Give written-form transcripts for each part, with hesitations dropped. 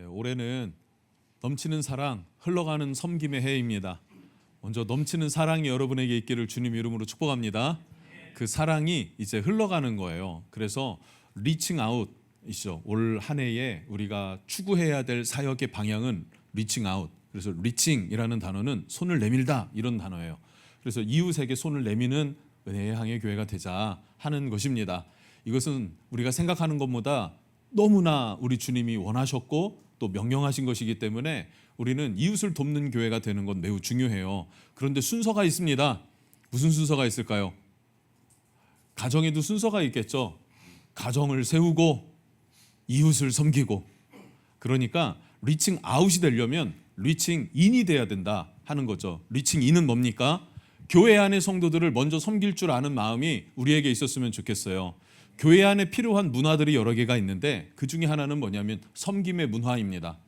올해는 넘치는 사랑, 흘러가는 섬김의 해입니다. 먼저 넘치는 사랑이 여러분에게 있기를 주님 이름으로 축복합니다. 그 사랑이 이제 흘러가는 거예요. 그래서 리칭 아웃이죠. 올 한 해에 우리가 추구해야 될 사역의 방향은 리칭 아웃. 그래서 리칭이라는 단어는 손을 내밀다 이런 단어예요. 그래서 이웃에게 손을 내미는 은혜의 항해 교회가 되자 하는 것입니다. 이것은 우리가 생각하는 것보다 너무나 우리 주님이 원하셨고 또 명령하신 것이기 때문에 우리는 이웃을 돕는 교회가 되는 건 매우 중요해요. 그런데 순서가 있습니다. 무슨 순서가 있을까요? 가정에도 순서가 있겠죠. 가정을 세우고 이웃을 섬기고, 그러니까 리칭 아웃이 되려면 리칭 인이 돼야 된다 하는 거죠. 리칭 인은 뭡니까? 교회 안의 성도들을 먼저 섬길 줄 아는 마음이 우리에게 있었으면 좋겠어요. 교회 안에 필요한 문화들이 여러 개가 있는데 그 중에 하나는 뭐냐면 섬김의 문화입니다.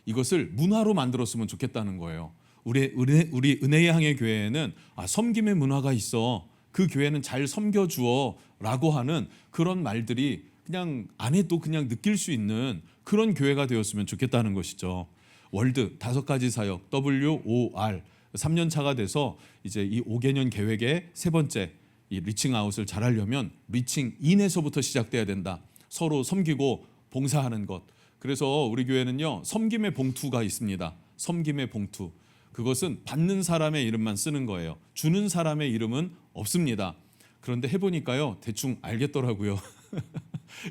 이것을 문화로 만들었으면 좋겠다는 거예요. 우리 은혜의 항해 교회에는 섬김의 문화가 있어. 그 교회는 잘 섬겨주어 라고 하는 그런 말들이 그냥 안 해도 그냥 느낄 수 있는 그런 교회가 되었으면 좋겠다는 것이죠. 월드 5가지 사역 WOR 3년 차가 돼서 이제 이 5개년 계획의 세 번째 이 리칭 아웃을 잘하려면 리칭 인에서부터 시작돼야 된다. 서로 섬기고 봉사하는 것. 그래서 우리 교회는요, 섬김의 봉투가 있습니다. 섬김의 봉투. 그것은 받는 사람의 이름만 쓰는 거예요. 주는 사람의 이름은 없습니다. 그런데 해보니까요, 대충 알겠더라고요.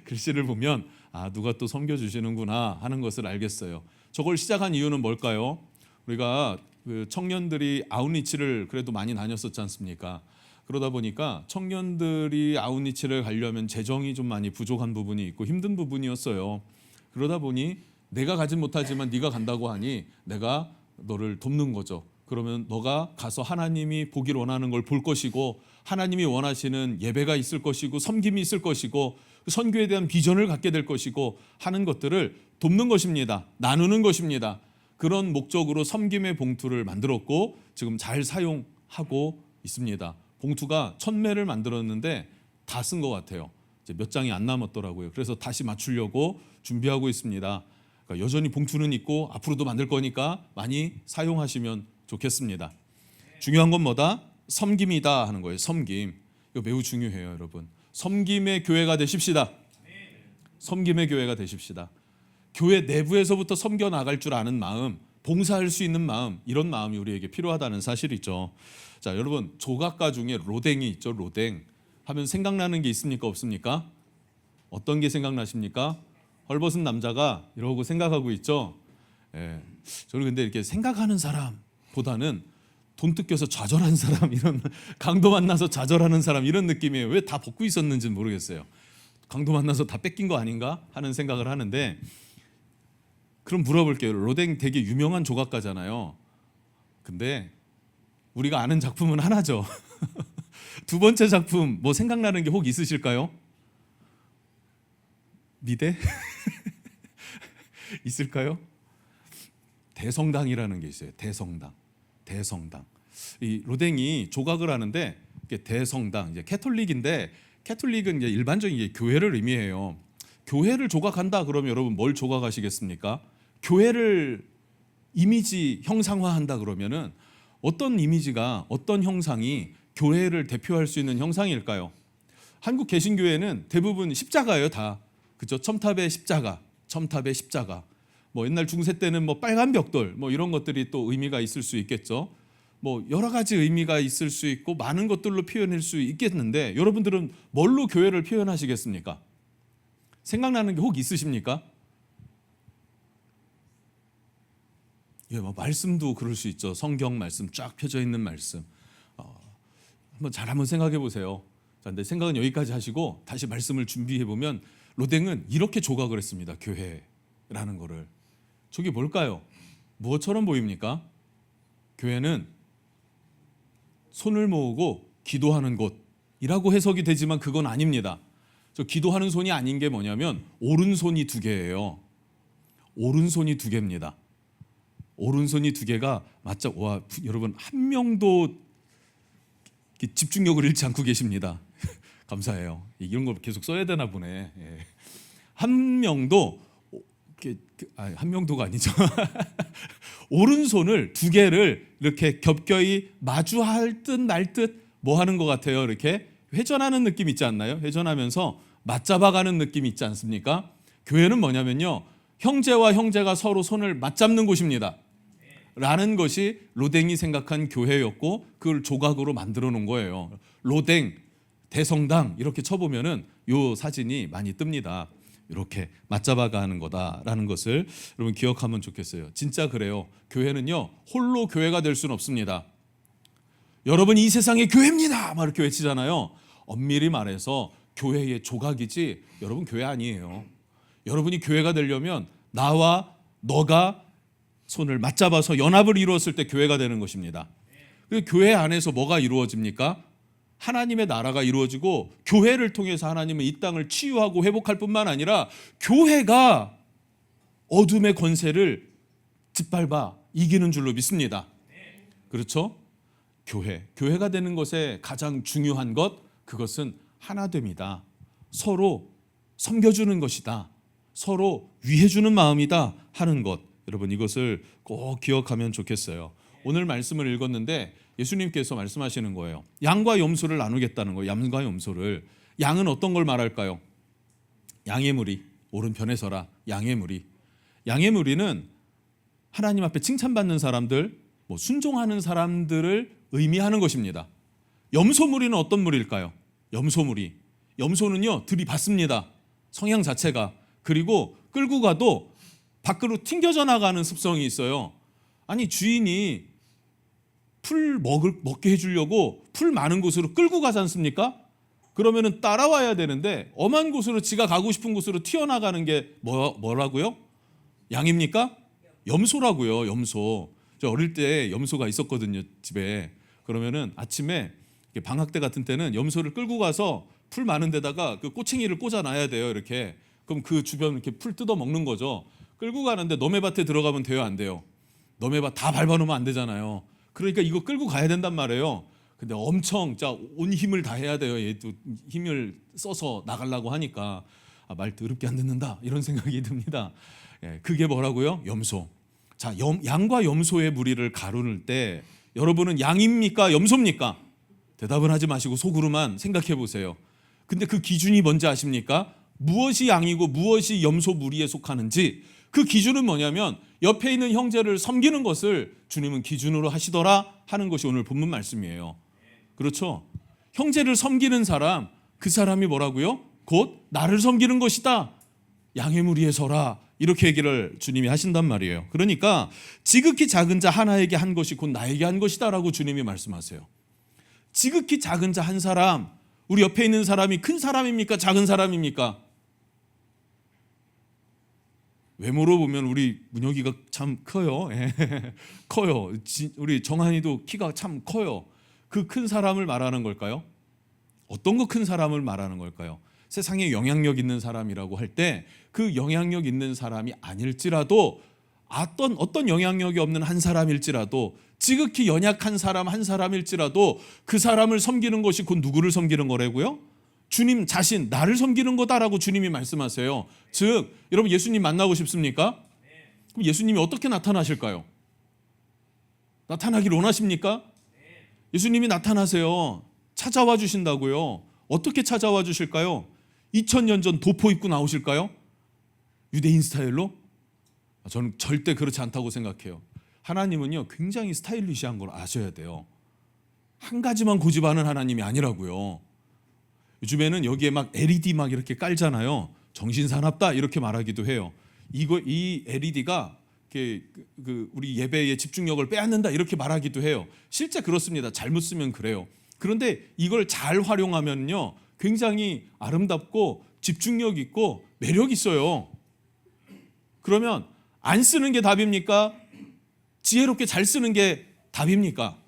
글씨를 보면 누가 또 섬겨주시는구나 하는 것을 알겠어요. 저걸 시작한 이유는 뭘까요? 우리가 그 청년들이 아웃리치를 그래도 많이 다녔었지 않습니까? 그러다 보니까 청년들이 아웃리치를 가려면 재정이 좀 많이 부족한 부분이 있고 힘든 부분이었어요. 그러다 보니 내가 가진 못하지만 네가 간다고 하니 내가 너를 돕는 거죠. 그러면 너가 가서 하나님이 보기를 원하는 걸 볼 것이고 하나님이 원하시는 예배가 있을 것이고 섬김이 있을 것이고 선교에 대한 비전을 갖게 될 것이고 하는 것들을 돕는 것입니다. 나누는 것입니다. 그런 목적으로 섬김의 봉투를 만들었고 지금 잘 사용하고 있습니다. 봉투가 1000매를 만들었는데 다 쓴 것 같아요. 이제 몇 장이 안 남았더라고요. 그래서 다시 맞추려고 준비하고 있습니다. 그러니까 여전히 봉투는 있고 앞으로도 만들 거니까 많이 사용하시면 좋겠습니다. 중요한 건 뭐다? 섬김이다 하는 거예요. 섬김. 이거 매우 중요해요, 여러분. 섬김의 교회가 되십시다. 섬김의 교회가 되십시다. 교회 내부에서부터 섬겨 나갈 줄 아는 마음, 봉사할 수 있는 마음, 이런 마음이 우리에게 필요하다는 사실이죠. 자, 여러분, 조각가 중에 로댕이 있죠. 로댕 하면 생각나는 게 있습니까? 없습니까? 어떤 게 생각나십니까? 헐벗은 남자가 이러고 생각하고 있죠. 저는 근데 이렇게 생각하는 사람보다는 돈 뜯겨서 좌절한 사람, 이런 강도 만나서 좌절하는 사람 이런 느낌이에요. 왜 다 벗고 있었는지는 모르겠어요. 강도 만나서 다 뺏긴 거 아닌가 하는 생각을 하는데, 그럼 물어볼게요. 로댕 되게 유명한 조각가잖아요. 근데 우리가 아는 작품은 하나죠. 두 번째 작품 뭐 생각나는 게 혹 있으실까요? 미대? 있을까요? 대성당이라는 게 있어요. 대성당. 이 로댕이 조각을 하는데 대성당, 이제 캐톨릭인데 캐톨릭은 이제 일반적인 이제 교회를 의미해요. 교회를 조각한다 그러면 여러분 뭘 조각하시겠습니까? 교회를 이미지 형상화한다 그러면은 어떤 이미지가, 어떤 형상이 교회를 대표할 수 있는 형상일까요? 한국 개신교회는 대부분 십자가예요, 다. 그죠? 첨탑의 십자가. 뭐 옛날 중세 때는 뭐 빨간 벽돌, 뭐 이런 것들이 또 의미가 있을 수 있겠죠. 뭐 여러 가지 의미가 있을 수 있고 많은 것들로 표현할 수 있겠는데 여러분들은 뭘로 교회를 표현하시겠습니까? 생각나는 게 혹 있으십니까? 뭐 말씀도 그럴 수 있죠. 성경 말씀 쫙 펴져 있는 말씀. 한번 생각해 보세요. 자, 근데 생각은 여기까지 하시고 다시 말씀을 준비해 보면 로댕은 이렇게 조각을 했습니다. 교회라는 거를. 저게 뭘까요? 무엇처럼 보입니까? 교회는 손을 모으고 기도하는 곳이라고 해석이 되지만 그건 아닙니다. 저 기도하는 손이 아닌 게 뭐냐면 오른손이 2개예요. 오른손이 2개입니다. 오른손이 2개가 맞자, 와, 여러분 한 명도 집중력을 잃지 않고 계십니다. 감사해요. 이런 걸 계속 써야 되나 보네. 한 명도 한 명도가 아니죠. 오른손을 두 개를 이렇게 겹겨이 마주할 듯 말 듯 뭐 하는 것 같아요. 이렇게 회전하는 느낌 있지 않나요? 회전하면서 맞잡아가는 느낌 있지 않습니까? 교회는 뭐냐면요, 형제와 형제가 서로 손을 맞잡는 곳입니다 라는 것이 로댕이 생각한 교회였고, 그걸 조각으로 만들어 놓은 거예요. 로댕, 대성당 이렇게 쳐보면은 요 사진이 많이 뜹니다. 이렇게 맞잡아가는 거다라는 것을 여러분 기억하면 좋겠어요. 진짜 그래요. 교회는요, 홀로 교회가 될 수는 없습니다. 여러분, 이 세상의 교회입니다 막 이렇게 외치잖아요. 엄밀히 말해서 교회의 조각이지 여러분 교회 아니에요. 여러분이 교회가 되려면 나와 너가 손을 맞잡아서 연합을 이루었을 때 교회가 되는 것입니다. 그 교회 안에서 뭐가 이루어집니까? 하나님의 나라가 이루어지고, 교회를 통해서 하나님은 이 땅을 치유하고 회복할 뿐만 아니라 교회가 어둠의 권세를 짓밟아 이기는 줄로 믿습니다. 그렇죠? 교회가 되는 것에 가장 중요한 것, 그것은 하나됨이다. 서로 섬겨주는 것이다. 서로 위해주는 마음이다 하는 것, 여러분 이것을 꼭 기억하면 좋겠어요. 오늘 말씀을 읽었는데 예수님께서 말씀하시는 거예요. 양과 염소를 나누겠다는 거예요. 양과 염소를. 양은 어떤 걸 말할까요? 양의 무리, 오른편에 서라. 양의 무리. 양의 무리는 하나님 앞에 칭찬받는 사람들, 순종하는 사람들을 의미하는 것입니다. 염소 무리는 어떤 무리일까요? 염소 무리. 염소는요, 들이받습니다. 성향 자체가. 그리고 끌고 가도 밖으로 튕겨져 나가는 습성이 있어요. 아니, 주인이 풀 먹게 해주려고 풀 많은 곳으로 끌고 가지 않습니까? 그러면은 따라와야 되는데 엄한 곳으로, 지가 가고 싶은 곳으로 튀어나가는 게 뭐라고요? 양입니까? 염소라고요. 염소. 저 어릴 때 염소가 있었거든요, 집에. 그러면은 아침에 방학 때 같은 때는 염소를 끌고 가서 풀 많은 데다가 그 꼬챙이를 꽂아 놔야 돼요. 이렇게. 그럼 그 주변 이렇게 풀 뜯어 먹는 거죠. 끌고 가는데 너매밭에 들어가면 돼요, 안 돼요? 너매밭 다 밟아놓으면 안 되잖아요. 그러니까 이거 끌고 가야 된단 말이에요. 근데 엄청 온 힘을 다 해야 돼요. 얘도 힘을 써서 나가려고 하니까 말 더럽게 안 듣는다 이런 생각이 듭니다. 그게 뭐라고요? 염소. 자, 양과 염소의 무리를 가르는 때 여러분은 양입니까? 염소입니까? 대답은 하지 마시고 속으로만 생각해 보세요. 근데 그 기준이 뭔지 아십니까? 무엇이 양이고 무엇이 염소 무리에 속하는지, 그 기준은 뭐냐면 옆에 있는 형제를 섬기는 것을 주님은 기준으로 하시더라 하는 것이 오늘 본문 말씀이에요. 그렇죠? 형제를 섬기는 사람, 그 사람이 뭐라고요? 곧 나를 섬기는 것이다. 양의 무리에 서라. 이렇게 얘기를 주님이 하신단 말이에요. 그러니까 지극히 작은 자 하나에게 한 것이 곧 나에게 한 것이다 라고 주님이 말씀하세요. 지극히 작은 자 한 사람, 우리 옆에 있는 사람이 큰 사람입니까? 작은 사람입니까? 외모로 보면 우리 문혁이가 참 커요. 커요. 우리 정한이도 키가 참 커요. 그 큰 사람을 말하는 걸까요? 어떤 거 큰 사람을 말하는 걸까요? 세상에 영향력 있는 사람이라고 할 때 그 영향력 있는 사람이 아닐지라도, 어떤 영향력이 없는 한 사람일지라도, 지극히 연약한 사람 한 사람일지라도 그 사람을 섬기는 것이 곧 누구를 섬기는 거라고요? 주님 자신, 나를 섬기는 거다라고 주님이 말씀하세요. 즉, 여러분 예수님 만나고 싶습니까? 그럼 예수님이 어떻게 나타나실까요? 나타나기를 원하십니까? 예수님이 나타나세요. 찾아와 주신다고요. 어떻게 찾아와 주실까요? 2000년 전 도포 입고 나오실까요? 유대인 스타일로? 저는 절대 그렇지 않다고 생각해요. 하나님은요, 굉장히 스타일리시한 걸 아셔야 돼요. 한 가지만 고집하는 하나님이 아니라고요. 요즘에는 여기에 막 LED 막 이렇게 깔잖아요. 정신사납다 이렇게 말하기도 해요. 이 LED가 우리 예배의 집중력을 빼앗는다 이렇게 말하기도 해요. 실제 그렇습니다. 잘못 쓰면 그래요. 그런데 이걸 잘 활용하면요, 굉장히 아름답고 집중력 있고 매력 있어요. 그러면 안 쓰는 게 답입니까? 지혜롭게 잘 쓰는 게 답입니까?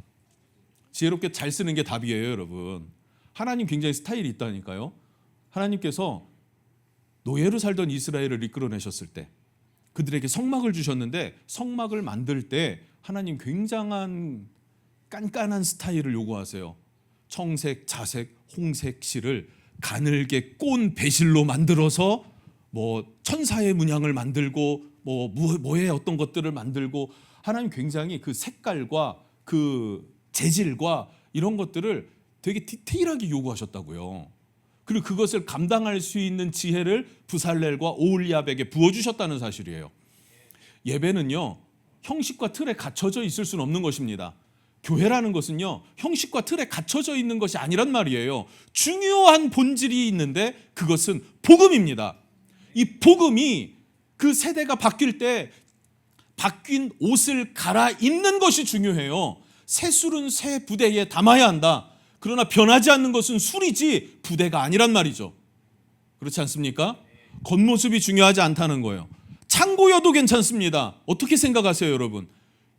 지혜롭게 잘 쓰는 게 답이에요, 여러분. 하나님 굉장히 스타일이 있다니까요. 하나님께서 노예로 살던 이스라엘을 이끌어내셨을 때 그들에게 성막을 주셨는데, 성막을 만들 때 하나님 굉장한 깐깐한 스타일을 요구하세요. 청색, 자색, 홍색 실을 가늘게 꼰 배실로 만들어서 뭐 천사의 문양을 만들고 뭐의 어떤 것들을 만들고 하나님 굉장히 그 색깔과 그 재질과 이런 것들을 되게 디테일하게 요구하셨다고요. 그리고 그것을 감당할 수 있는 지혜를 부살렐과 오홀리압에게 부어주셨다는 사실이에요. 예배는요, 형식과 틀에 갇혀져 있을 수는 없는 것입니다. 교회라는 것은요, 형식과 틀에 갇혀져 있는 것이 아니란 말이에요. 중요한 본질이 있는데 그것은 복음입니다. 이 복음이 그 세대가 바뀔 때 바뀐 옷을 갈아입는 것이 중요해요. 새 술은 새 부대에 담아야 한다. 그러나 변하지 않는 것은 술이지 부대가 아니란 말이죠. 그렇지 않습니까? 겉모습이 중요하지 않다는 거예요. 창고여도 괜찮습니다. 어떻게 생각하세요, 여러분?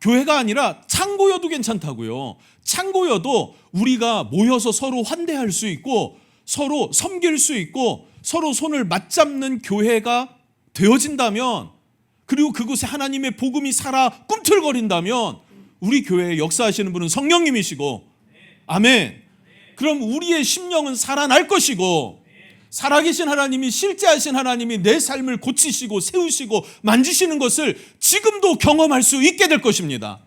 교회가 아니라 창고여도 괜찮다고요. 창고여도 우리가 모여서 서로 환대할 수 있고 서로 섬길 수 있고 서로 손을 맞잡는 교회가 되어진다면, 그리고 그곳에 하나님의 복음이 살아 꿈틀거린다면 우리 교회에 역사하시는 분은 성령님이시고, 아멘. 그럼 우리의 심령은 살아날 것이고, 살아계신 하나님이, 실제하신 하나님이 내 삶을 고치시고 세우시고 만지시는 것을 지금도 경험할 수 있게 될 것입니다.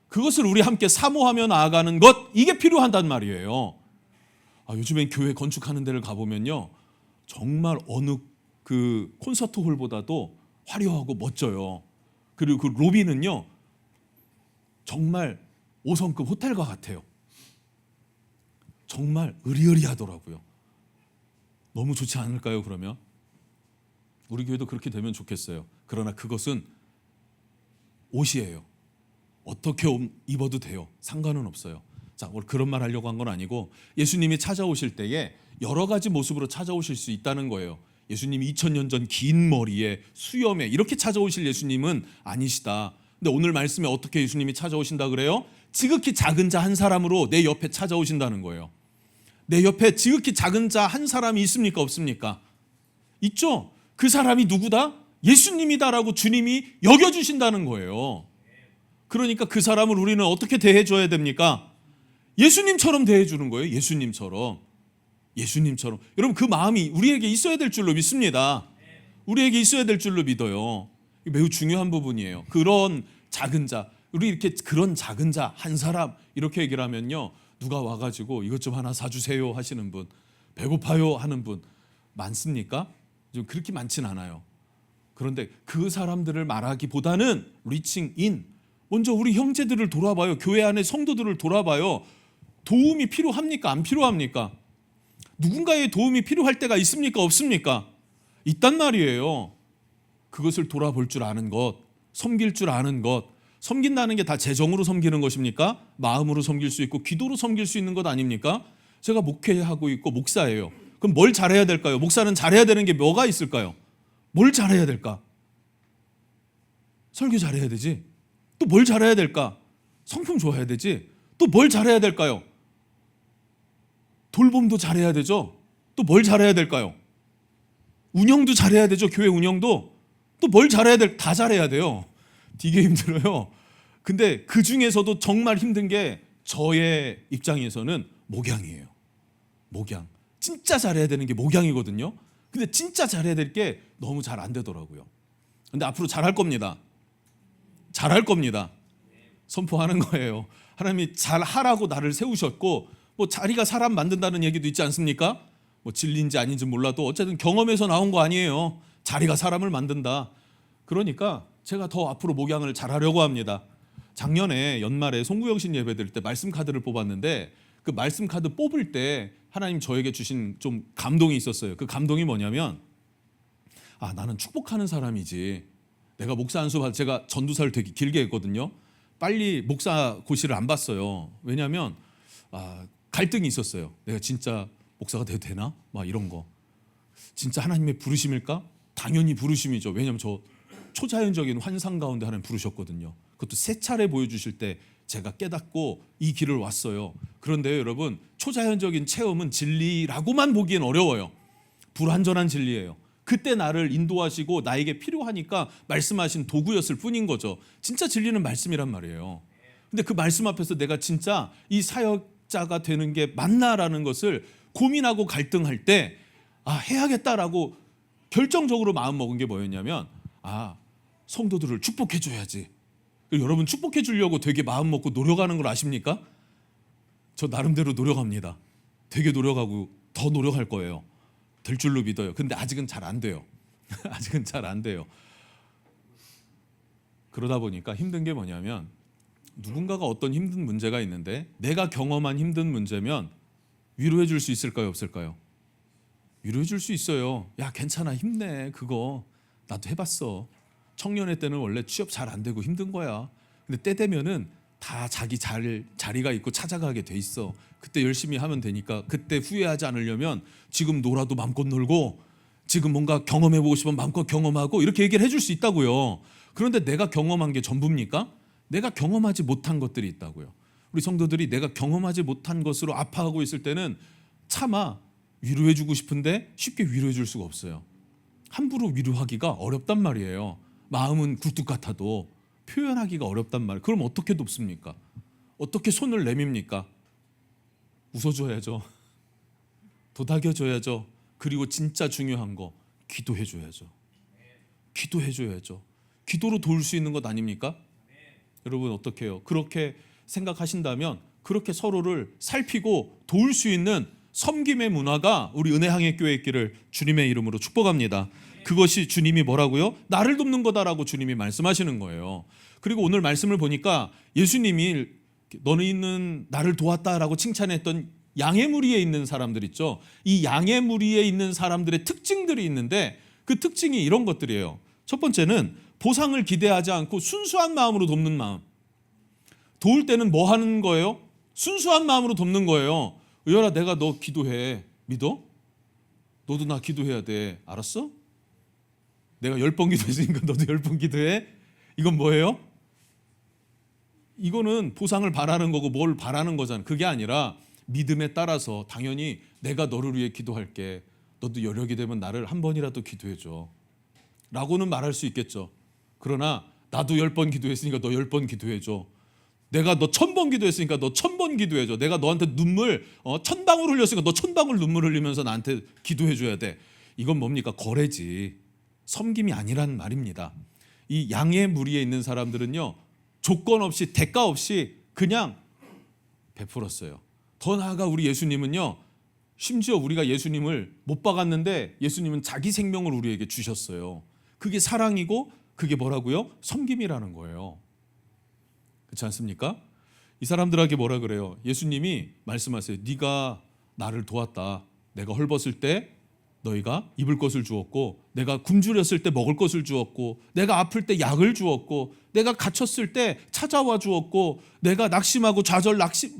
그것을 우리 함께 사모하며 나아가는 것, 이게 필요하단 말이에요. 요즘엔 교회 건축하는 데를 가보면요, 정말 어느 그 콘서트 홀보다도 화려하고 멋져요. 그리고 그 로비는요, 정말 5성급 호텔과 같아요. 정말 으리으리하더라고요. 너무 좋지 않을까요, 그러면? 우리 교회도 그렇게 되면 좋겠어요. 그러나 그것은 옷이에요. 어떻게 입어도 돼요. 상관은 없어요. 자, 오늘 그런 말 하려고 한 건 아니고, 예수님이 찾아오실 때에 여러 가지 모습으로 찾아오실 수 있다는 거예요. 예수님이 2000년 전 긴 머리에 수염에 이렇게 찾아오실 예수님은 아니시다. 근데 오늘 말씀에 어떻게 예수님이 찾아오신다 그래요? 지극히 작은 자 한 사람으로 내 옆에 찾아오신다는 거예요. 내 옆에 지극히 작은 자 한 사람이 있습니까, 없습니까? 있죠. 그 사람이 누구다? 예수님이다라고 주님이 여겨주신다는 거예요. 그러니까 그 사람을 우리는 어떻게 대해줘야 됩니까? 예수님처럼 대해주는 거예요. 예수님처럼. 여러분, 그 마음이 우리에게 있어야 될 줄로 믿습니다. 우리에게 있어야 될 줄로 믿어요. 매우 중요한 부분이에요. 그런 작은 자, 우리 이렇게 그런 작은 자 한 사람 이렇게 얘기를 하면요, 누가 와가지고 이것 좀 하나 사주세요 하시는 분, 배고파요 하는 분 많습니까? 좀 그렇게 많진 않아요. 그런데 그 사람들을 말하기보다는 리칭인, 먼저 우리 형제들을 돌아봐요. 교회 안에 성도들을 돌아봐요. 도움이 필요합니까? 안 필요합니까? 누군가의 도움이 필요할 때가 있습니까? 없습니까? 있단 말이에요. 그것을 돌아볼 줄 아는 것, 섬길 줄 아는 것. 섬긴다는 게 다 재정으로 섬기는 것입니까? 마음으로 섬길 수 있고 기도로 섬길 수 있는 것 아닙니까? 제가 목회하고 있고 목사예요. 그럼 뭘 잘해야 될까요? 목사는 잘해야 되는 게 뭐가 있을까요? 뭘 잘해야 될까? 설교 잘해야 되지. 또 뭘 잘해야 될까? 성품 좋아야 되지. 또 뭘 잘해야 될까요? 돌봄도 잘해야 되죠. 또 뭘 잘해야 될까요? 운영도 잘해야 되죠. 교회 운영도. 또 뭘 잘해야 다 잘해야 돼요. 되게 힘들어요. 근데 그 중에서도 정말 힘든 게 저의 입장에서는 목양이에요. 목양. 진짜 잘해야 되는 게 목양이거든요. 근데 진짜 잘해야 될 게 너무 잘 안 되더라고요. 근데 앞으로 잘할 겁니다. 잘할 겁니다. 선포하는 거예요. 하나님이 잘하라고 나를 세우셨고, 뭐 자리가 사람 만든다는 얘기도 있지 않습니까? 뭐 진리인지 아닌지 몰라도 어쨌든 경험에서 나온 거 아니에요. 자리가 사람을 만든다. 그러니까 제가 더 앞으로 목양을 잘하려고 합니다. 작년에 연말에 송구영신 예배 드릴 때 말씀 카드를 뽑았는데, 그 말씀 카드 뽑을 때 하나님 저에게 주신 좀 감동이 있었어요. 그 감동이 뭐냐면, 나는 축복하는 사람이지. 내가 목사 안수 받, 제가 전도사를 되게 길게 했거든요. 빨리 목사 고시를 안 봤어요. 왜냐하면 갈등이 있었어요. 내가 진짜 목사가 돼도 되나? 막 이런 거. 진짜 하나님의 부르심일까? 당연히 부르심이죠. 왜냐하면 저 초자연적인 환상 가운데 하나님 부르셨거든요. 그것도 3차례 보여주실 때 제가 깨닫고 이 길을 왔어요. 그런데 여러분, 초자연적인 체험은 진리라고만 보기엔 어려워요. 불완전한 진리예요. 그때 나를 인도하시고 나에게 필요하니까 말씀하신 도구였을 뿐인 거죠. 진짜 진리는 말씀이란 말이에요. 근데 그 말씀 앞에서 내가 진짜 이 사역자가 되는 게 맞나라는 것을 고민하고 갈등할 때 해야겠다라고 결정적으로 마음 먹은 게 뭐였냐면 성도들을 축복해 줘야지. 여러분 축복해 주려고 되게 마음 먹고 노력하는 걸 아십니까? 저 나름대로 노력합니다. 되게 노력하고 더 노력할 거예요. 될 줄로 믿어요. 근데 아직은 잘 안 돼요. 아직은 잘 안 돼요. 그러다 보니까 힘든 게 뭐냐면 누군가가 어떤 힘든 문제가 있는데 내가 경험한 힘든 문제면 위로해 줄 수 있을까요? 없을까요? 위로해 줄 수 있어요. 야 괜찮아 힘내 그거 나도 해봤어. 청년회 때는 원래 취업 잘 안 되고 힘든 거야. 근데 때 되면은 다 자기 자리가 있고 찾아가게 돼 있어. 그때 열심히 하면 되니까 그때 후회하지 않으려면 지금 놀아도 마음껏 놀고 지금 뭔가 경험해보고 싶으면 마음껏 경험하고 이렇게 얘기를 해줄 수 있다고요. 그런데 내가 경험한 게 전부입니까? 내가 경험하지 못한 것들이 있다고요. 우리 성도들이 내가 경험하지 못한 것으로 아파하고 있을 때는 차마 위로해주고 싶은데 쉽게 위로해줄 수가 없어요. 함부로 위로하기가 어렵단 말이에요. 마음은 굴뚝 같아도 표현하기가 어렵단 말이에요. 그럼 어떻게 돕습니까? 어떻게 손을 내밉니까? 웃어줘야죠. 도닥여줘야죠. 그리고 진짜 중요한 거 기도해줘야죠. 기도해줘야죠. 기도로 도울 수 있는 것 아닙니까? 여러분 어떻게 해요? 그렇게 생각하신다면 그렇게 서로를 살피고 도울 수 있는 섬김의 문화가 우리 은혜항해 교회에 있기를 주님의 이름으로 축복합니다. 그것이 주님이 뭐라고요? 나를 돕는 거다라고 주님이 말씀하시는 거예요. 그리고 오늘 말씀을 보니까 예수님이 너는 나를 도왔다라고 칭찬했던 양의 무리에 있는 사람들 있죠. 이 양의 무리에 있는 사람들의 특징들이 있는데 그 특징이 이런 것들이에요. 첫 번째는 보상을 기대하지 않고 순수한 마음으로 돕는 마음. 도울 때는 뭐 하는 거예요? 순수한 마음으로 돕는 거예요. 의열아 내가 너 기도해. 믿어? 너도 나 기도해야 돼. 알았어? 내가 10번 기도했으니까 너도 10번 기도해. 이건 뭐예요? 이거는 보상을 바라는 거고 뭘 바라는 거잖아. 그게 아니라 믿음에 따라서 당연히 내가 너를 위해 기도할게. 너도 여력이 되면 나를 한 번이라도 기도해줘. 라고는 말할 수 있겠죠. 그러나 나도 10번 기도했으니까 너 10번 기도해줘. 내가 너 1000번 기도했으니까 너 1000번 기도해줘. 내가 너한테 눈물 1000방울 흘렸으니까 너 1000방울 눈물 흘리면서 나한테 기도해줘야 돼. 이건 뭡니까? 거래지. 섬김이 아니란 말입니다. 이 양의 무리에 있는 사람들은요. 조건 없이 대가 없이 그냥 베풀었어요. 더 나아가 우리 예수님은요. 심지어 우리가 예수님을 못 박았는데 예수님은 자기 생명을 우리에게 주셨어요. 그게 사랑이고 그게 뭐라고요? 섬김이라는 거예요. 그렇지 않습니까? 이 사람들에게 뭐라 그래요? 예수님이 말씀하세요. 네가 나를 도왔다. 내가 헐벗을 때 너희가 입을 것을 주었고 내가 굶주렸을 때 먹을 것을 주었고 내가 아플 때 약을 주었고 내가 갇혔을 때 찾아와 주었고 내가 낙심하고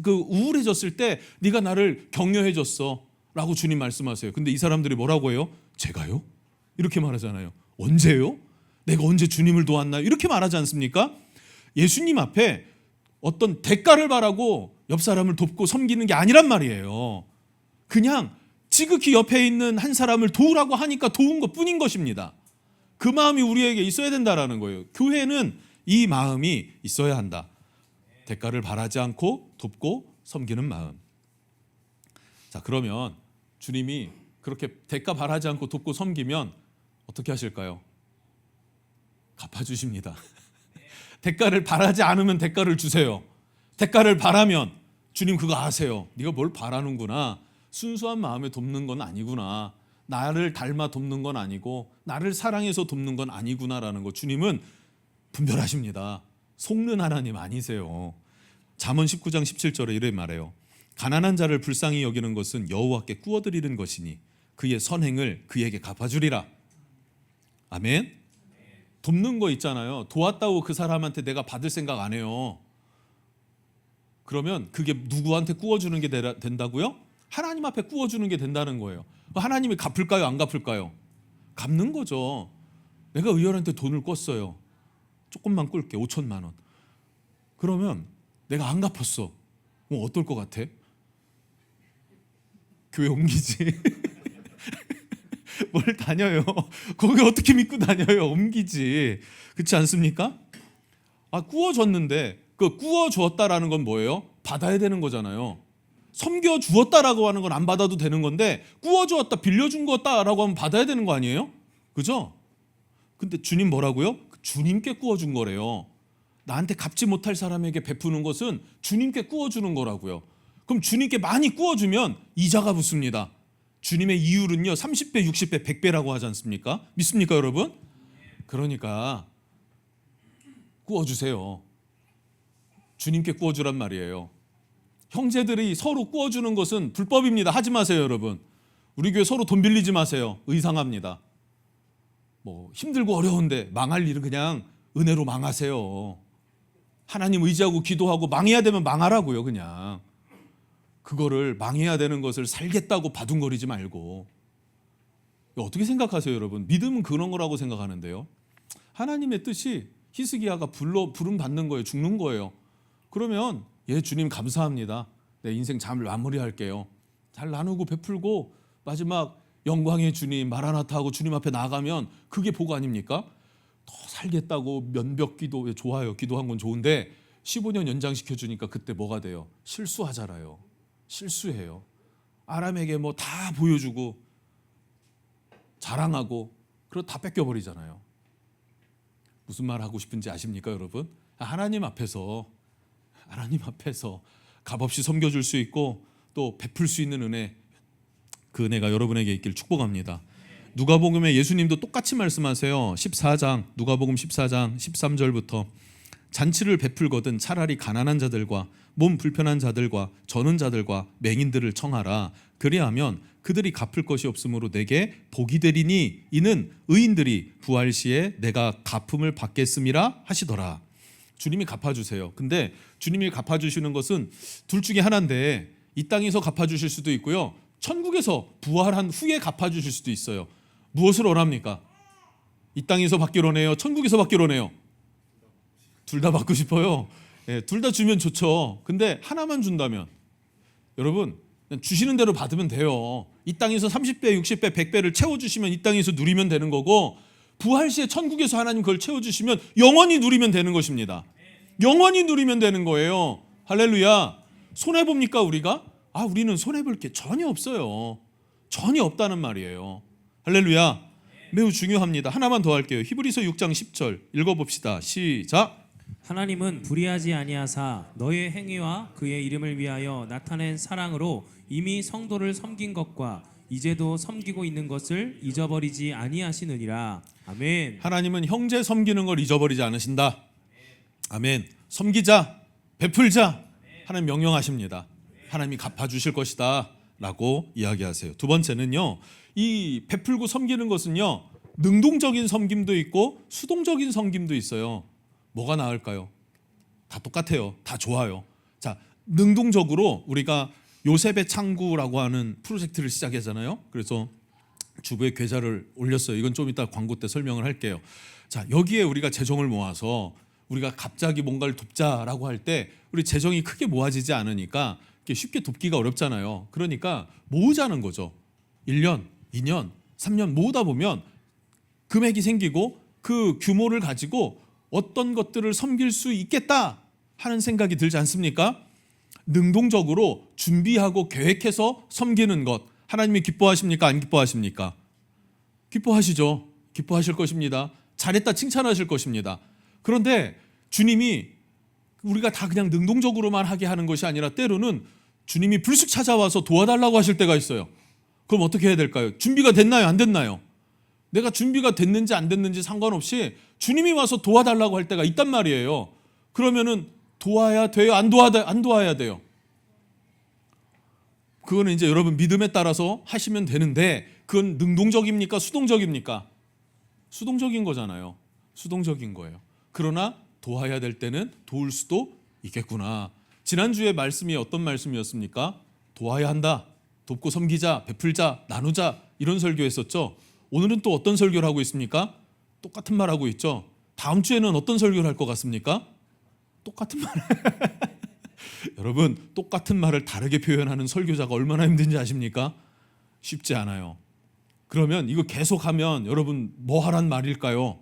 우울해졌을 때 네가 나를 격려해 줬어 라고 주님 말씀하세요. 근데 이 사람들이 뭐라고 해요? 제가요? 이렇게 말하잖아요. 언제요? 내가 언제 주님을 도왔나요? 이렇게 말하지 않습니까? 예수님 앞에 어떤 대가를 바라고 옆 사람을 돕고 섬기는 게 아니란 말이에요. 그냥 지극히 옆에 있는 한 사람을 도우라고 하니까 도운 것뿐인 것입니다. 그 마음이 우리에게 있어야 된다라는 거예요. 교회는 이 마음이 있어야 한다. 대가를 바라지 않고 돕고 섬기는 마음. 자, 그러면 주님이 그렇게 대가 바라지 않고 돕고 섬기면 어떻게 하실까요? 갚아주십니다. 대가를 바라지 않으면 대가를 주세요. 대가를 바라면 주님 그거 아세요. 네가 뭘 바라는구나. 순수한 마음에 돕는 건 아니구나. 나를 닮아 돕는 건 아니고 나를 사랑해서 돕는 건 아니구나라는 거 주님은 분별하십니다. 속는 하나님 아니세요. 잠언 19장 17절에 이렇게 말해요. 가난한 자를 불쌍히 여기는 것은 여호와께 구워드리는 것이니 그의 선행을 그에게 갚아주리라. 아멘. 돕는 거 있잖아요. 도왔다고 그 사람한테 내가 받을 생각 안 해요. 그러면 그게 누구한테 구워주는 게 된다고요? 하나님 앞에 구워주는 게 된다는 거예요. 하나님이 갚을까요? 안 갚을까요? 갚는 거죠. 내가 의열한테 돈을 꿨어요. 조금만 꿀게 5천만 원. 그러면 내가 안 갚았어. 어떨 것 같아? 교회 옮기지. 뭘 다녀요. 거기 어떻게 믿고 다녀요. 옮기지. 그렇지 않습니까? 구워줬는데 그 구워주었다라는 건 뭐예요? 받아야 되는 거잖아요. 섬겨주었다라고 하는 건 안 받아도 되는 건데 구워주었다 빌려준 거다라고 하면 받아야 되는 거 아니에요? 그죠? 근데 주님 뭐라고요? 주님께 구워준 거래요. 나한테 갚지 못할 사람에게 베푸는 것은 주님께 구워주는 거라고요. 그럼 주님께 많이 구워주면 이자가 붙습니다. 주님의 이율은요 30배, 60배, 100배라고 하지 않습니까? 믿습니까 여러분? 그러니까 구워주세요. 주님께 구워주란 말이에요. 형제들이 서로 구워주는 것은 불법입니다. 하지 마세요 여러분. 우리 교회 서로 돈 빌리지 마세요. 의상합니다. 뭐 힘들고 어려운데 망할 일은 그냥 은혜로 망하세요. 하나님 의지하고 기도하고 망해야 되면 망하라고요. 그냥 그거를 망해야 되는 것을 살겠다고 바둥거리지 말고. 어떻게 생각하세요 여러분? 믿음은 그런 거라고 생각하는데요. 하나님의 뜻이 히스기야가 부름 받는 거예요. 죽는 거예요. 그러면 예 주님 감사합니다. 내 인생 잘 마무리할게요. 잘 나누고 베풀고 마지막 영광의 주님 마라나타 하고 주님 앞에 나가면 그게 복 아닙니까? 더 살겠다고 면벽 기도 좋아요. 기도한 건 좋은데 15년 연장시켜 주니까 그때 뭐가 돼요? 실수하잖아요. 실수해요. 아람에게 뭐 다 보여주고 자랑하고 그러다 다 뺏겨버리잖아요. 무슨 말 하고 싶은지 아십니까 여러분? 하나님 앞에서 값없이 섬겨줄 수 있고 또 베풀 수 있는 은혜, 그 은혜가 여러분에게 있길 축복합니다. 누가복음에 예수님도 똑같이 말씀하세요. 14장 누가복음 14장 13절부터 잔치를 베풀거든 차라리 가난한 자들과 몸 불편한 자들과 저는 자들과 맹인들을 청하라. 그리하면 그들이 갚을 것이 없으므로 내게 복이 되리니 이는 의인들이 부활 시에 내가 갚음을 받겠음이라 하시더라. 주님이 갚아주세요. 근데 주님이 갚아주시는 것은 둘 중에 하나인데 이 땅에서 갚아주실 수도 있고요. 천국에서 부활한 후에 갚아주실 수도 있어요. 무엇을 원합니까? 이 땅에서 받기로 원해요? 천국에서 받기로 원해요? 둘 다 받고 싶어요. 예, 둘 다 주면 좋죠. 근데 하나만 준다면 여러분 주시는 대로 받으면 돼요. 이 땅에서 30배, 60배, 100배를 채워주시면 이 땅에서 누리면 되는 거고 부활 시에 천국에서 하나님 그걸 채워주시면 영원히 누리면 되는 것입니다. 영원히 누리면 되는 거예요. 할렐루야. 손해봅니까 우리가? 우리는 손해볼 게 전혀 없어요. 전혀 없다는 말이에요. 할렐루야. 매우 중요합니다. 하나만 더 할게요. 히브리서 6장 10절 읽어봅시다. 시작. 하나님은 불의하지 아니하사 너의 행위와 그의 이름을 위하여 나타낸 사랑으로 이미 성도를 섬긴 것과 이제도 섬기고 있는 것을 잊어버리지 아니하시느니라. 아멘. 하나님은 형제 섬기는 걸 잊어버리지 않으신다. 아멘. 섬기자, 베풀자. 하나님 명령하십니다. 하나님이 갚아주실 것이다 라고 이야기하세요. 두 번째는요, 이 베풀고 섬기는 것은요 능동적인 섬김도 있고 수동적인 섬김도 있어요. 뭐가 나을까요? 다 똑같아요. 다 좋아요. 자, 능동적으로 우리가 요셉의 창구라고 하는 프로젝트를 시작하잖아요. 그래서 주부에 계좌를 올렸어요. 이건 좀 이따 광고 때 설명을 할게요. 자, 여기에 우리가 재정을 모아서 우리가 갑자기 뭔가를 돕자라고 할 때 우리 재정이 크게 모아지지 않으니까 쉽게 돕기가 어렵잖아요. 그러니까 모으자는 거죠. 1년, 2년, 3년 모으다 보면 금액이 생기고 그 규모를 가지고 어떤 것들을 섬길 수 있겠다 하는 생각이 들지 않습니까? 능동적으로 준비하고 계획해서 섬기는 것 하나님이 기뻐하십니까? 안 기뻐하십니까? 기뻐하시죠. 기뻐하실 것입니다. 잘했다 칭찬하실 것입니다. 그런데 주님이 우리가 다 그냥 능동적으로만 하게 하는 것이 아니라 때로는 주님이 불쑥 찾아와서 도와달라고 하실 때가 있어요. 그럼 어떻게 해야 될까요? 준비가 됐나요? 안 됐나요? 내가 준비가 됐는지 안 됐는지 상관없이 주님이 와서 도와달라고 할 때가 있단 말이에요. 그러면은 도와야 돼요? 안 도와야 돼요? 그거는 이제 여러분 믿음에 따라서 하시면 되는데 그건 능동적입니까? 수동적입니까? 수동적인 거잖아요. 수동적인 거예요. 그러나 도와야 될 때는 도울 수도 있겠구나. 지난주에 말씀이 어떤 말씀이었습니까? 도와야 한다. 돕고 섬기자, 베풀자, 나누자 이런 설교했었죠. 오늘은 또 어떤 설교를 하고 있습니까? 똑같은 말 하고 있죠. 다음 주에는 어떤 설교를 할 것 같습니까? 똑같은 말. 여러분 똑같은 말을 다르게 표현하는 설교자가 얼마나 힘든지 아십니까? 쉽지 않아요. 그러면 이거 계속하면 여러분 뭐 하란 말일까요?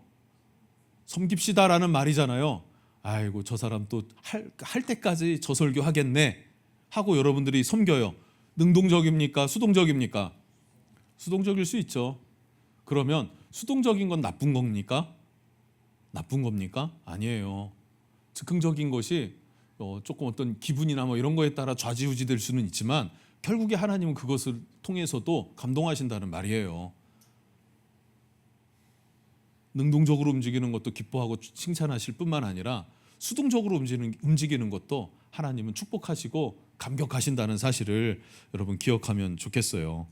섬깁시다라는 말이잖아요. 아이고 저 사람 또 할 때까지 저 설교 하겠네 하고 여러분들이 섬겨요. 능동적입니까? 수동적입니까? 수동적일 수 있죠. 그러면 수동적인 건 나쁜 겁니까? 나쁜 겁니까? 아니에요. 즉흥적인 것이 조금 어떤 기분이나 뭐 이런 거에 따라 좌지우지 될 수는 있지만 결국에 하나님은 그것을 통해서도 감동하신다는 말이에요. 능동적으로 움직이는 것도 기뻐하고 칭찬하실 뿐만 아니라 수동적으로 움직이는 것도 하나님은 축복하시고 감격하신다는 사실을 여러분 기억하면 좋겠어요.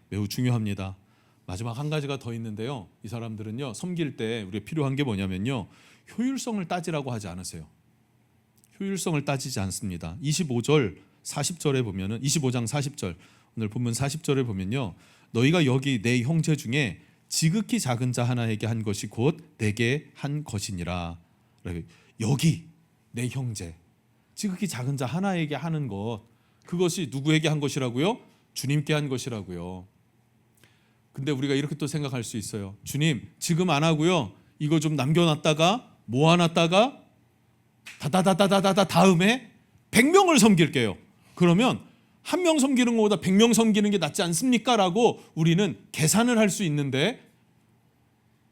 매우 중요합니다. 마지막 한 가지가 더 있는데요. 이 사람들은요, 섬길 때 우리가 필요한 게 뭐냐면요, 효율성을 따지라고 하지 않으세요. 효율성을 따지지 않습니다. 25절 40절에 보면은 25장 40절 오늘 본문 40절에 보면요, 너희가 여기 내 형제 중에 지극히 작은 자 하나에게 한 것이 곧 내게 한 것이니라. 여기 내 형제, 지극히 작은 자 하나에게 하는 것, 그것이 누구에게 한 것이라고요? 주님께 한 것이라고요. 근데 우리가 이렇게 또 생각할 수 있어요. 주님, 지금 안 하고요, 이거 좀 남겨놨다가 모아놨다가 다다다다다다 다음에 100명을 섬길게요. 그러면 한 명 섬기는 것보다 100명 섬기는 게 낫지 않습니까? 라고 우리는 계산을 할 수 있는데,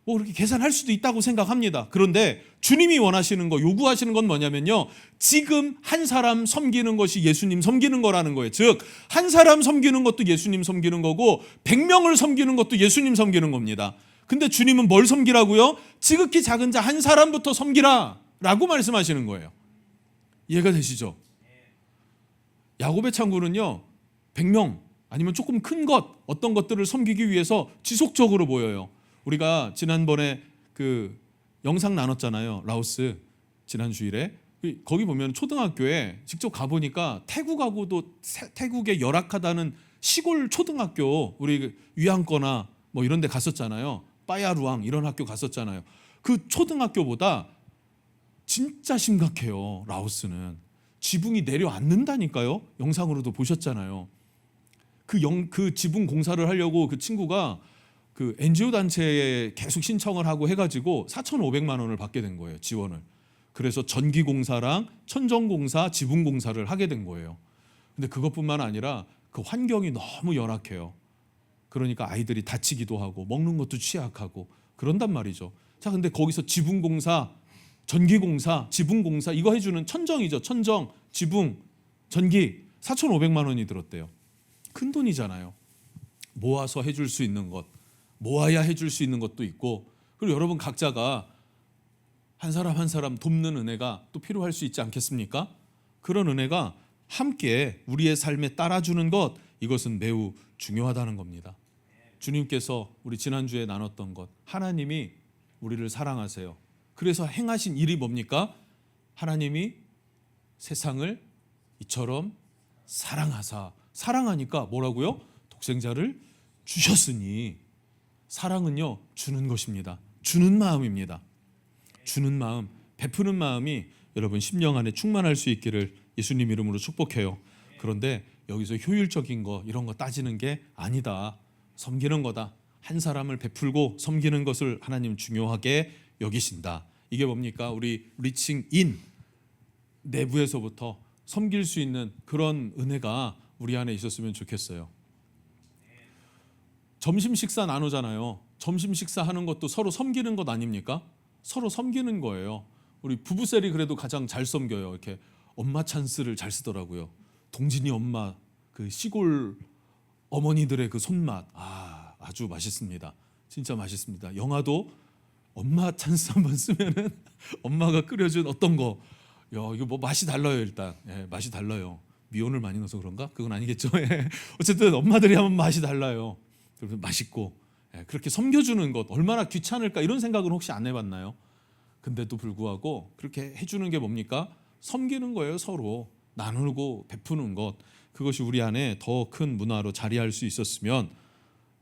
뭐 그렇게 계산할 수도 있다고 생각합니다. 그런데 주님이 원하시는 거, 요구하시는 건 뭐냐면요, 지금 한 사람 섬기는 것이 예수님 섬기는 거라는 거예요. 즉, 한 사람 섬기는 것도 예수님 섬기는 거고 100명을 섬기는 것도 예수님 섬기는 겁니다. 근데 주님은 뭘 섬기라고요? 지극히 작은 자 한 사람부터 섬기라 라고 말씀하시는 거예요. 이해가 되시죠? 야곱의 창구는요, 100명 아니면 조금 큰 것, 어떤 것들을 섬기기 위해서 지속적으로 모여요. 우리가 지난번에 그 영상 나눴잖아요. 라오스 지난 주일에. 거기 보면 초등학교에 직접 가보니까 태국하고도 태국의 열악하다는 시골 초등학교, 우리 위안거나 뭐 이런 데 갔었잖아요. 빠야루앙 이런 학교 갔었잖아요. 그 초등학교보다 진짜 심각해요. 라오스는 지붕이 내려앉는다니까요. 영상으로도 보셨잖아요. 그 지붕 공사를 하려고 그 친구가 그 NGO 단체에 계속 신청을 하고 해가지고 4,500만 원을 받게 된 거예요. 지원을. 그래서 전기공사랑 천정공사, 지붕공사를 하게 된 거예요. 근데 그것뿐만 아니라 그 환경이 너무 열악해요. 그러니까 아이들이 다치기도 하고 먹는 것도 취약하고 그런단 말이죠. 자, 근데 거기서 지붕공사, 전기공사, 지붕공사 이거 해주는 천정이죠. 천정, 지붕, 전기 4,500만 원이 들었대요. 큰 돈이잖아요. 모아서 해줄 수 있는 것, 모아야 해줄 수 있는 것도 있고, 그리고 여러분 각자가 한 사람 한 사람 돕는 은혜가 또 필요할 수 있지 않겠습니까? 그런 은혜가 함께 우리의 삶에 따라주는 것, 이것은 매우 중요하다는 겁니다. 주님께서 우리 지난주에 나눴던 것, 하나님이 우리를 사랑하세요. 그래서 행하신 일이 뭡니까? 하나님이 세상을 이처럼 사랑하사, 사랑하니까 뭐라고요? 독생자를 주셨으니. 사랑은요, 주는 것입니다. 주는 마음입니다. 주는 마음, 베푸는 마음이 여러분 심령 안에 충만할 수 있기를 예수님 이름으로 축복해요. 그런데 여기서 효율적인 거 이런 거 따지는 게 아니다. 섬기는 거다. 한 사람을 베풀고 섬기는 것을 하나님 중요하게 여기신다. 이게 뭡니까? 우리 리칭인 내부에서부터 섬길 수 있는 그런 은혜가 우리 안에 있었으면 좋겠어요. 점심 식사 나누잖아요. 점심 식사하는 것도 서로 섬기는 것 아닙니까? 서로 섬기는 거예요. 우리 부부셀이 그래도 가장 잘 섬겨요. 이렇게 엄마 찬스를 잘 쓰더라고요. 동진이 엄마, 그 시골 어머니들의 그 손맛, 아주 맛있습니다. 진짜 맛있습니다. 영화도 엄마 찬스 한번 쓰면은 엄마가 끓여준 어떤 거, 이거 뭐 맛이 달라요. 일단 맛이 달라요. 미온을 많이 넣어서 그런가? 그건 아니겠죠. 어쨌든 엄마들이 하면 맛이 달라요. 맛있고, 그렇게 섬겨주는 것 얼마나 귀찮을까 이런 생각은 혹시 안 해봤나요? 근데도 불구하고 그렇게 해주는 게 뭡니까? 섬기는 거예요. 서로 나누고 베푸는 것, 그것이 우리 안에 더 큰 문화로 자리할 수 있었으면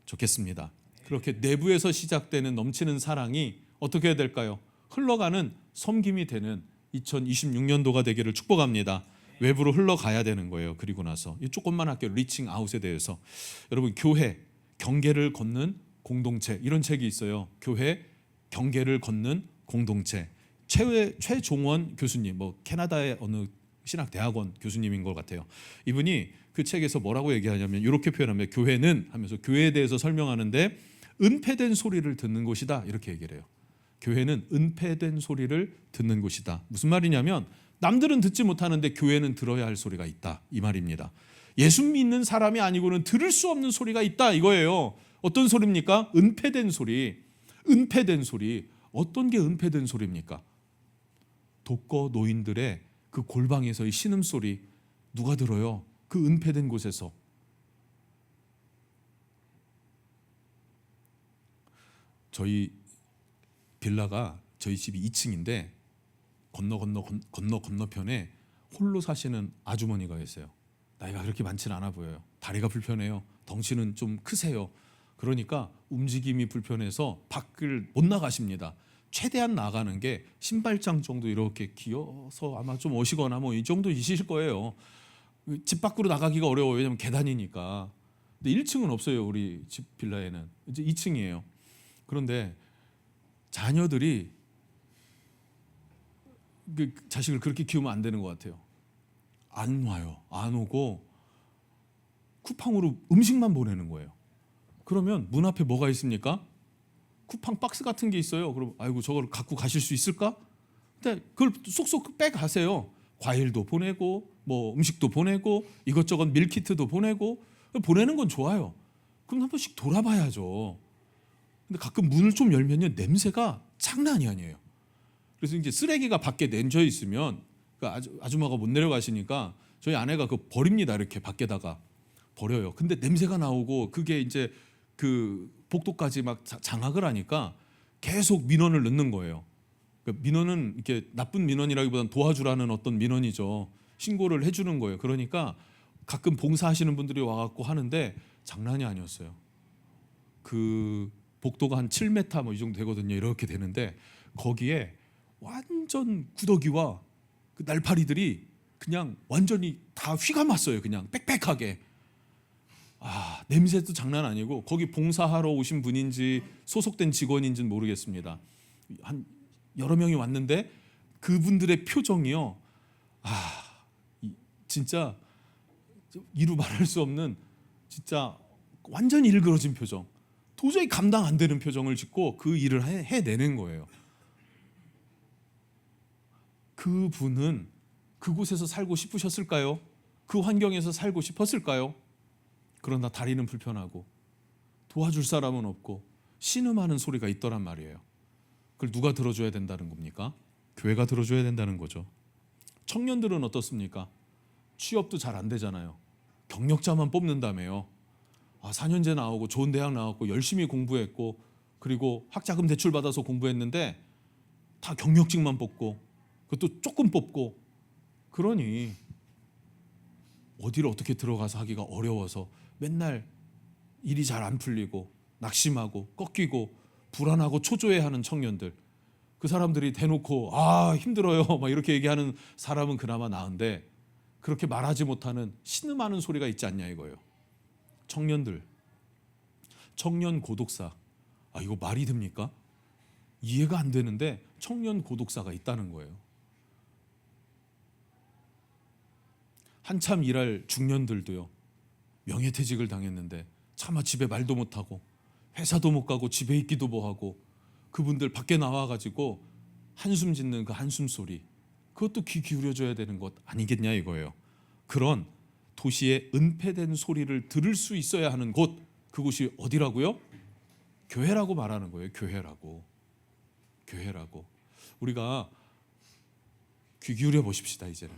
좋겠습니다. 그렇게 내부에서 시작되는 넘치는 사랑이 어떻게 해야 될까요? 흘러가는 섬김이 되는 2026년도가 되기를 축복합니다. 외부로 흘러가야 되는 거예요. 그리고 나서 이 조금만 할게요. 리칭 아웃에 대해서. 여러분, 교회 경계를 걷는 공동체, 이런 책이 있어요. 교회 경계를 걷는 공동체. 최종원 교수님, 뭐 캐나다의 어느 신학대학원 교수님인 것 같아요. 이분이 그 책에서 뭐라고 얘기하냐면 이렇게 표현합니다. 교회는 하면서 교회에 대해서 설명하는데 은폐된 소리를 듣는 곳이다 이렇게 얘기를 해요. 교회는 은폐된 소리를 듣는 곳이다. 무슨 말이냐면 남들은 듣지 못하는데 교회는 들어야 할 소리가 있다 이 말입니다. 예수 믿는 사람이 아니고는 들을 수 없는 소리가 있다 이거예요. 어떤 소리입니까? 은폐된 소리. 은폐된 소리. 어떤 게 은폐된 소리입니까? 독거 노인들의 그 골방에서의 신음소리 누가 들어요? 그 은폐된 곳에서. 저희 빌라가 저희 집이 2층인데 건너편에 홀로 사시는 아주머니가 계세요. 나이가 그렇게 많지는 않아 보여요. 다리가 불편해요. 덩치는 좀 크세요. 그러니까 움직임이 불편해서 밖을 못 나가십니다. 최대한 나가는 게 신발장 정도 이렇게 기어서 아마 좀 오시거나 뭐 이 정도 있으실 거예요. 집 밖으로 나가기가 어려워요. 왜냐면 계단이니까. 근데 1층은 없어요. 우리 집 빌라에는. 이제 2층이에요. 그런데 자녀들이 그 자식을 그렇게 키우면 안 되는 것 같아요. 안 와요. 안 오고 쿠팡으로 음식만 보내는 거예요. 그러면 문 앞에 뭐가 있습니까? 쿠팡 박스 같은 게 있어요. 그럼 아이고 저걸 갖고 가실 수 있을까? 근데 그걸 쏙쏙 빼가세요. 과일도 보내고 뭐 음식도 보내고 이것저것 밀키트도 보내고 보내는 건 좋아요. 그럼 한 번씩 돌아봐야죠. 근데 가끔 문을 좀 열면요 냄새가 장난이 아니에요. 그래서 이제 쓰레기가 밖에 내져 있으면 그 아줌마가 못 내려가시니까 저희 아내가 그 버립니다. 이렇게 밖에다가 버려요. 근데 냄새가 나오고 그게 이제 그 복도까지 막 장악을 하니까 계속 민원을 넣는 거예요. 그러니까 민원은 이렇게 나쁜 민원이라기보다는 도와주라는 어떤 민원이죠. 신고를 해주는 거예요. 그러니까 가끔 봉사하시는 분들이 와갖고 하는데 장난이 아니었어요. 그 복도가 한 7m 뭐 이 정도 되거든요. 이렇게 되는데 거기에 완전 구더기와 그 날파리들이 그냥 완전히 다 휘감았어요. 그냥 빽빽하게. 아, 냄새도 장난 아니고 거기 봉사하러 오신 분인지 소속된 직원인지는 모르겠습니다. 한 여러 명이 왔는데 그분들의 표정이요. 진짜 이루 말할 수 없는 진짜 완전히 일그러진 표정. 도저히 감당 안 되는 표정을 짓고 그 일을 해내는 거예요. 그분은 그곳에서 살고 싶으셨을까요? 그 환경에서 살고 싶었을까요? 그러나 다리는 불편하고 도와줄 사람은 없고 신음하는 소리가 있더란 말이에요. 그걸 누가 들어줘야 된다는 겁니까? 교회가 들어줘야 된다는 거죠. 청년들은 어떻습니까? 취업도 잘 안 되잖아요. 경력자만 뽑는다며요. 4년제 나오고 좋은 대학 나왔고 열심히 공부했고 그리고 학자금 대출 받아서 공부했는데 다 경력직만 뽑고 그것도 조금 뽑고 그러니 어디를 어떻게 들어가서 하기가 어려워서 맨날 일이 잘 안 풀리고 낙심하고 꺾이고 불안하고 초조해하는 청년들 그 사람들이 대놓고 힘들어요 막 이렇게 얘기하는 사람은 그나마 나은데 그렇게 말하지 못하는 신음하는 소리가 있지 않냐 이거예요. 청년들 청년 고독사 이거 말이 됩니까? 이해가 안 되는데 청년 고독사가 있다는 거예요. 한참 일할 중년들도요. 명예퇴직을 당했는데 차마 집에 말도 못하고 회사도 못 가고 집에 있기도 뭐하고 그분들 밖에 나와가지고 한숨 짓는 그 한숨 소리 그것도 귀 기울여줘야 되는 것 아니겠냐 이거예요. 그런 도시의 은폐된 소리를 들을 수 있어야 하는 곳 그곳이 어디라고요? 교회라고 말하는 거예요. 교회라고. 우리가 귀 기울여 보십시다 이제는.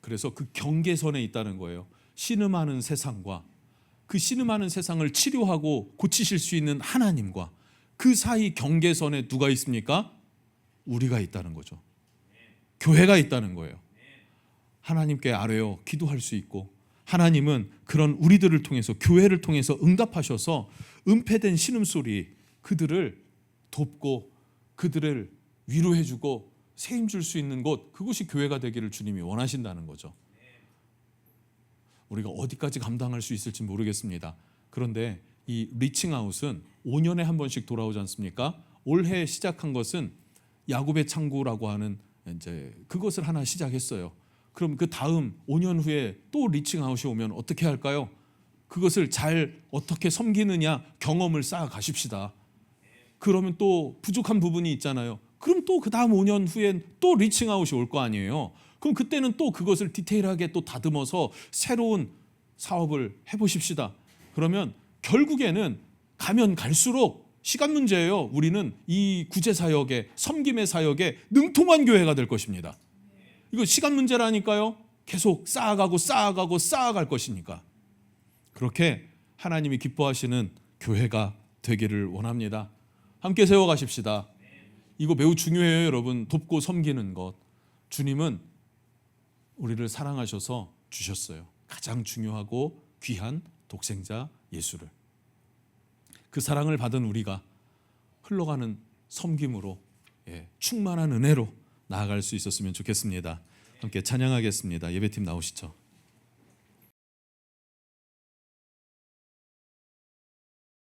그래서 그 경계선에 있다는 거예요. 신음하는 세상과 그 신음하는 세상을 치료하고 고치실 수 있는 하나님과 그 사이 경계선에 누가 있습니까? 우리가 있다는 거죠. 교회가 있다는 거예요. 하나님께 아뢰어 기도할 수 있고 하나님은 그런 우리들을 통해서 교회를 통해서 응답하셔서 은폐된 신음소리 그들을 돕고 그들을 위로해주고 세임 줄 수 있는 곳 그곳이 교회가 되기를 주님이 원하신다는 거죠. 우리가 어디까지 감당할 수 있을지 모르겠습니다. 그런데 이 리칭아웃은 5년에 한 번씩 돌아오지 않습니까? 올해 시작한 것은 야곱의 창구라고 하는 이제 그것을 하나 시작했어요. 그럼 그 다음 5년 후에 또 리칭아웃이 오면 어떻게 할까요? 그것을 잘 어떻게 섬기느냐 경험을 쌓아 가십시다. 그러면 또 부족한 부분이 있잖아요. 그럼 또 그 다음 5년 후엔 또 리칭아웃이 올 거 아니에요. 그럼 그때는 또 그것을 디테일하게 또 다듬어서 새로운 사업을 해보십시다. 그러면 결국에는 가면 갈수록 시간 문제예요. 우리는 이 구제사역에, 섬김의 사역에 능통한 교회가 될 것입니다. 이거 시간 문제라니까요. 계속 쌓아갈 것이니까. 그렇게 하나님이 기뻐하시는 교회가 되기를 원합니다. 함께 세워가십시다. 이거 매우 중요해요, 여러분. 돕고 섬기는 것. 주님은 우리를 사랑하셔서 주셨어요. 가장 중요하고 귀한 독생자 예수를. 그 사랑을 받은 우리가 흘러가는 섬김으로, 충만한 은혜로 나아갈 수 있었으면 좋겠습니다. 함께 찬양하겠습니다. 예배팀 나오시죠.